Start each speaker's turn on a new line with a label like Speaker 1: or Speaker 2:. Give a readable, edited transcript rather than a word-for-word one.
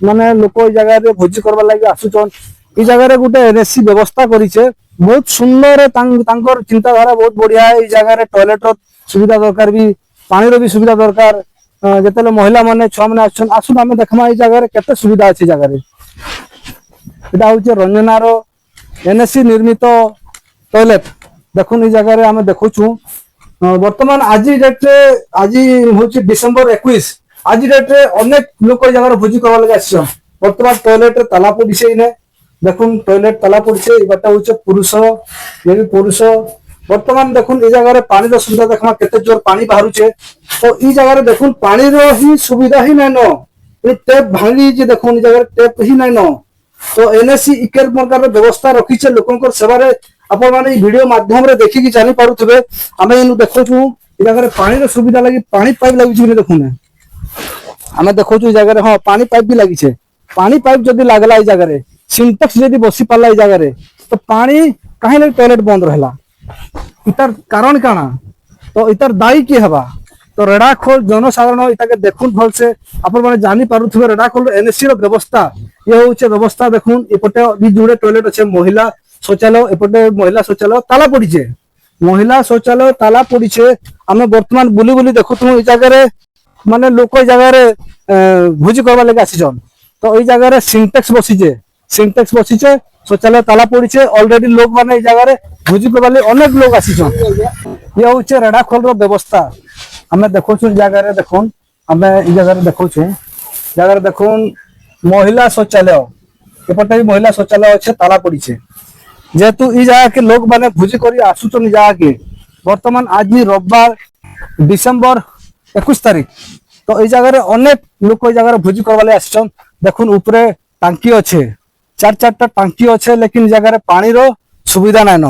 Speaker 1: মানে লোক এই জায়গায় ভোজি করবার লাগি আসুছন। এই জায়গায় গোটে এনএসসি ব্যবস্থা করেছে, বহুত সুন্দর। তাঙ্কর চিন্তাধারা বহুত বড়িয়া। এই জায়গায় টয়লেটর সুবিধা দরকার, বি পানির বি সুবিধা দরকার। যেতলে মহিলা মানে ছুয়া মানে আসছেন, আসুন আমি দেখমা এই জায়গায় কেতে সুবিধা আছে। জায়গায় এটা হচ্ছে রঞ্জনার এনএসসি নির্মিত টয়লেট। দেখুন এই জায়গায় আমি দেখুছু বর্তমান আজি ডেটে, আজি হচ্ছে ডিসেম্বর 21। আজি ডেটে অনেক লোক এই জায়গায় ভোজি করবার লাগে আসছেন। বর্তমান টয়লেটে তালা পড়িছে ইনে, দেখুন টয়লেট তালা পড়ছে। এবারটা হচ্ছে পুরুষ, পুরুষ। বর্তমান দেখুন এই জায়গায় পানির সুবিধা দেখমা কেতে জোর পানি বাহারুছে। তো এই জায়গায় দেখুন পানির হি সুবিধা হি নাই ন, টেপ ভাঙি যে দেখুন এই জায়গায় টেপ হি নাই ন। তো এনএসসি ইকের প্রকার ব্যবস্থা রখিছে লোকଙ୍କର সেবারে। ଆପଣ ମାନେ এই ভিডিও মাধ্যমରେ ଦେଖିକି ଜାଣି ପାରୁଥିବେ। ଆମେ ଏନୁ ଦେଖୁଛୁ ଏ ଜାଗାରେ ପାଣିର ସୁବିଧା ଲାଗି ପାଣି ପାଇପ୍ ଲାଗିଛି ବୋଲି ଦେଖୁନେ। ଆମେ ଦେଖୁଛୁ ଏ ଜାଗାରେ ହଁ ପାଣି ପାଇପ୍ ବି ଲାଗିছে। ପାଣି ପାଇପ୍ ଯଦି ଲାଗଲା এই ଜାଗାରେ, ସିଣ୍ଟେକ୍ସ ଯଦି ବସି ପାରିଲା এই ଜାଗାରେ, ତ ପାଣି କାହିଁ ଲାଗି ଟয়ଲେଟ ବନ୍ଦ ରହିଲା? ইতার কারণ কাଣା? তো ইতার দায়ী কি হবা? তো রেড়াখোল জনসাধারণ এটাকে দেখুন ভালসে। আপন মানে জানি পারুথিবে রেড়াখোল এনএসসি র ব্যবস্থা ইয়ে হচ্ছে ব্যবস্থা। দেখুন এপটে বি জুড়ে টয়লেট আছে, মহিলা শৌচালয়। এপটে মহিলা শৌচালয় তালা পড়িছে, মহিলা শৌচালয় তালা পড়িছে। আমি বর্তমান বুলি বুলি দেখুথু এই জায়গায় মানে লোক এই জায়গায় ভোজি করবার লাগে আসিছন। তো এই জায়গায় সিনটেক্স বসিছে, সিনটেক্স বসিছে, শৌচালয় তালা পড়িছে। অলরেডি লোক মানে এই জায়গায় ভোজি করবার লাগে অনেক লোক আসিছন। ইয়ে হচ্ছে রেড়াখোল ব্যবস্থা। আমি দেখুছু জায়গায় দেখুন, আমি এই জায়গায় দেখুছু জায়গায় দেখুন মহিলা শৌচালয়। এপটে মহিলা শৌচালয় আছে, তালা পড়িছে। যেহেতু এই জায়গাকে লোক মানে ভোজি করি আসুছন এই জায়গাকে। বর্তমান আজ রবিবার ডিসেম্বর 21 তারিখ। তো এই জায়গায় অনেক লোক এই জায়গায় ভোজি করবার লাগে আসছন। দেখুন উপরে টাঙ্কি আছে, 4-4টা টাঙ্কি আছে, লেকিন জায়গায় পানির সুবিধা নাই ন।